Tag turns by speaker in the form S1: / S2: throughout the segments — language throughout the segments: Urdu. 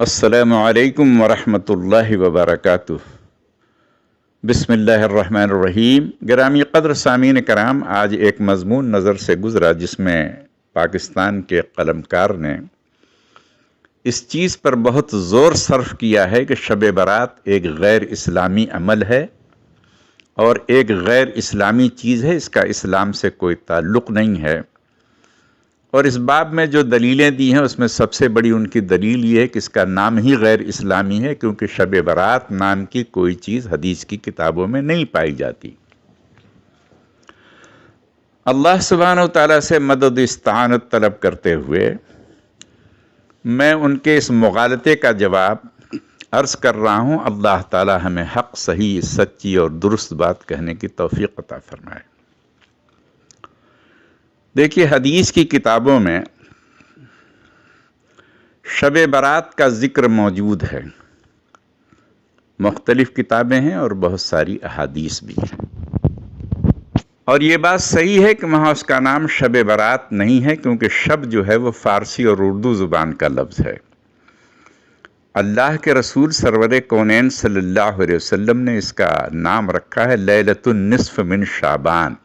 S1: السلام علیکم ورحمۃ اللہ وبرکاتہ۔ بسم اللہ الرحمن الرحیم۔ گرامی قدر سامعین کرام، آج ایک مضمون نظر سے گزرا جس میں پاکستان کے قلمکار نے اس چیز پر بہت زور صرف کیا ہے کہ شب برات ایک غیر اسلامی عمل ہے اور ایک غیر اسلامی چیز ہے، اس کا اسلام سے کوئی تعلق نہیں ہے۔ اور اس باب میں جو دلیلیں دی ہیں اس میں سب سے بڑی ان کی دلیل یہ ہے کہ اس کا نام ہی غیر اسلامی ہے، کیونکہ شب برات نام کی کوئی چیز حدیث کی کتابوں میں نہیں پائی جاتی۔ اللہ سبحانہ و تعالیٰ سے مدد و استعانت طلب کرتے ہوئے میں ان کے اس مغالطے کا جواب عرض کر رہا ہوں۔ اللہ تعالیٰ ہمیں حق، صحیح، سچی اور درست بات کہنے کی توفیق عطا فرمائے۔ دیکھیے، حدیث کی کتابوں میں شب برات کا ذکر موجود ہے، مختلف کتابیں ہیں اور بہت ساری احادیث بھی ہیں، اور یہ بات صحیح ہے کہ وہاں اس کا نام شب برات نہیں ہے، کیونکہ شب جو ہے وہ فارسی اور اردو زبان کا لفظ ہے۔ اللہ کے رسول سرور کونین صلی اللہ علیہ وسلم نے اس کا نام رکھا ہے لیلۃ النصف من شعبان،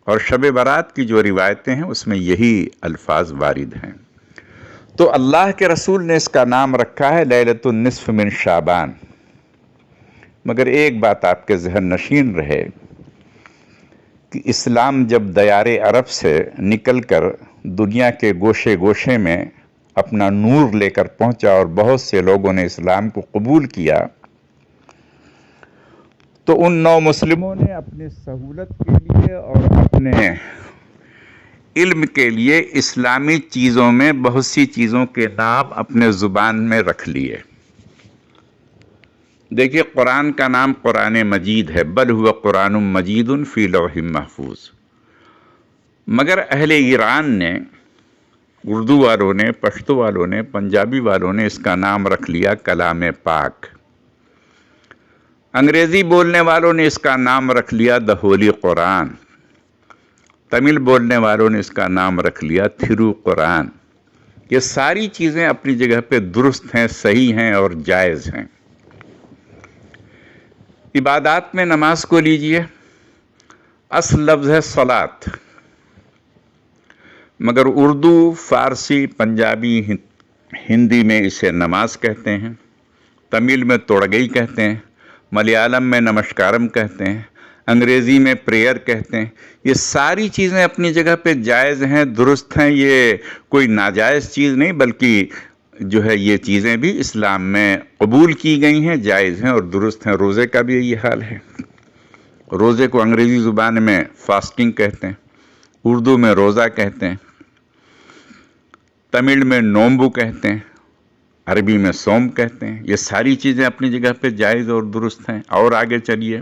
S1: اور شب برات کی جو روایتیں ہیں اس میں یہی الفاظ وارد ہیں۔ تو اللہ کے رسول نے اس کا نام رکھا ہے لیلۃ النصف من شعبان۔ مگر ایک بات آپ کے ذہن نشین رہے کہ اسلام جب دیار عرب سے نکل کر دنیا کے گوشے گوشے میں اپنا نور لے کر پہنچا اور بہت سے لوگوں نے اسلام کو قبول کیا، تو ان نو مسلموں نے اپنے سہولت کے لیے اور اپنے علم کے لیے اسلامی چیزوں میں بہت سی چیزوں کے نام اپنے زبان میں رکھ لیے۔ دیکھیے، قرآن کا نام قرآن مجید ہے، بل ہوا قرآن مجید فی لوح محفوظ، مگر اہل ایران نے، اردو والوں نے، پشتو والوں نے، پنجابی والوں نے اس کا نام رکھ لیا کلام پاک۔ انگریزی بولنے والوں نے اس کا نام رکھ لیا دی ہولی قرآن۔ تمل بولنے والوں نے اس کا نام رکھ لیا تھرو قرآن۔ یہ ساری چیزیں اپنی جگہ پہ درست ہیں، صحیح ہیں اور جائز ہیں۔ عبادات میں نماز کو لیجئے، اصل لفظ ہے صلاۃ، مگر اردو، فارسی، پنجابی، ہندی میں اسے نماز کہتے ہیں، تمل میں توڑگئی کہتے ہیں، ملیالم میں نمسکارم کہتے ہیں، انگریزی میں پریئر کہتے ہیں۔ یہ ساری چیزیں اپنی جگہ پہ جائز ہیں، درست ہیں، یہ کوئی ناجائز چیز نہیں، بلکہ جو ہے یہ چیزیں بھی اسلام میں قبول کی گئی ہیں، جائز ہیں اور درست ہیں۔ روزے کا بھی یہی حال ہے۔ روزے کو انگریزی زبان میں فاسٹنگ کہتے ہیں، اردو میں روزہ کہتے ہیں، تمل میں نومبو کہتے ہیں، عربی میں سوم کہتے ہیں۔ یہ ساری چیزیں اپنی جگہ پہ جائز اور درست ہیں۔ اور آگے چلیے،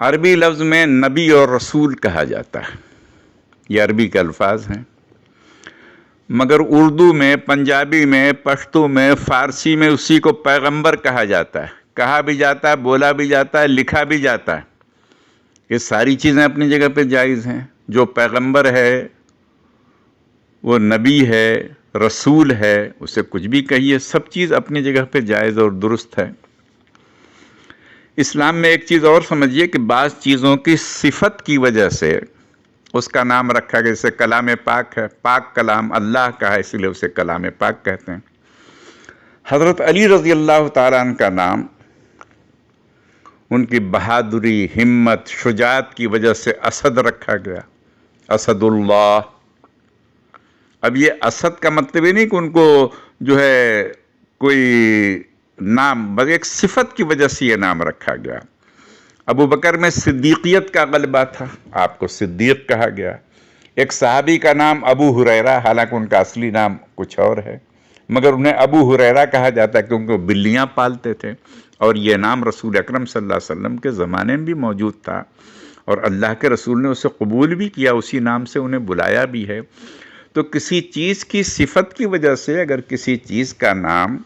S1: عربی لفظ میں نبی اور رسول کہا جاتا ہے، یہ عربی کے الفاظ ہیں، مگر اردو میں، پنجابی میں، پشتو میں، فارسی میں اسی کو پیغمبر کہا جاتا ہے، کہا بھی جاتا ہے، بولا بھی جاتا ہے، لکھا بھی جاتا ہے۔ یہ ساری چیزیں اپنی جگہ پہ جائز ہیں۔ جو پیغمبر ہے، وہ نبی ہے، رسول ہے، اسے کچھ بھی کہیے، سب چیز اپنی جگہ پہ جائز اور درست ہے۔ اسلام میں ایک چیز اور سمجھیے کہ بعض چیزوں کی صفت کی وجہ سے اس کا نام رکھا گیا، جیسے کلام پاک ہے، پاک کلام اللہ کا ہے، اس لیے اسے کلام پاک کہتے ہیں۔ حضرت علی رضی اللہ تعالیٰ عنہ کا نام ان کی بہادری، ہمت، شجاعت کی وجہ سے اسد رکھا گیا، اسد اللہ۔ اب یہ اسد کا مطلب یہ نہیں کہ ان کو جو ہے کوئی نام، بس ایک صفت کی وجہ سے یہ نام رکھا گیا۔ ابو بکر میں صدیقیت کا غلبہ تھا، آپ کو صدیق کہا گیا۔ ایک صحابی کا نام ابو ہریرہ، حالانکہ ان کا اصلی نام کچھ اور ہے، مگر انہیں ابو ہریرہ کہا جاتا ہے کیونکہ وہ بلیاں پالتے تھے، اور یہ نام رسول اکرم صلی اللہ علیہ وسلم کے زمانے میں بھی موجود تھا، اور اللہ کے رسول نے اسے قبول بھی کیا، اسی نام سے انہیں بلایا بھی ہے۔ تو کسی چیز کی صفت کی وجہ سے اگر کسی چیز کا نام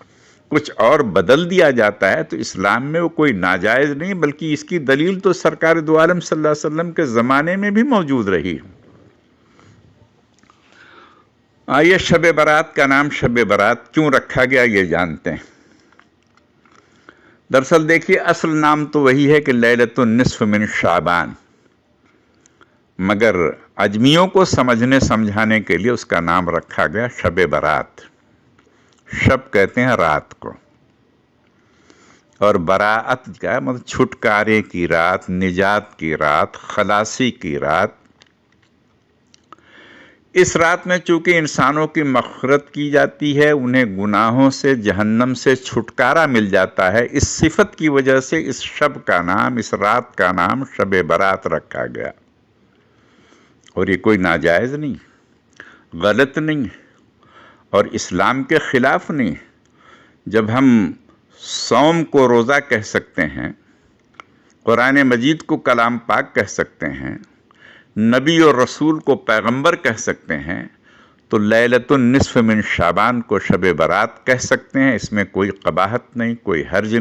S1: کچھ اور بدل دیا جاتا ہے تو اسلام میں وہ کوئی ناجائز نہیں، بلکہ اس کی دلیل تو سرکار دو عالم صلی اللہ علیہ وسلم کے زمانے میں بھی موجود رہی۔ آئیے شب برات کا نام شب برات کیوں رکھا گیا یہ جانتے ہیں۔ دراصل دیکھیے اصل نام تو وہی ہے کہ لیلۃ النصف من شعبان، مگر اجمیوں کو سمجھنے سمجھانے کے لیے اس کا نام رکھا گیا شب برات۔ شب کہتے ہیں رات کو، اور براعت کا مطلب چھٹکارے کی رات، نجات کی رات، خلاصی کی رات۔ اس رات میں چونکہ انسانوں کی مغفرت کی جاتی ہے، انہیں گناہوں سے، جہنم سے چھٹکارا مل جاتا ہے، اس صفت کی وجہ سے اس شب کا نام، اس رات کا نام شب برات رکھا گیا۔ اور یہ کوئی ناجائز نہیں، غلط نہیں، اور اسلام کے خلاف نہیں۔ جب ہم صوم کو روزہ کہہ سکتے ہیں، قرآن مجید کو کلام پاک کہہ سکتے ہیں، نبی اور رسول کو پیغمبر کہہ سکتے ہیں، تو لیلۃ النصف من شعبان کو شب برات کہہ سکتے ہیں۔ اس میں کوئی قباحت نہیں، کوئی حرج نہیں۔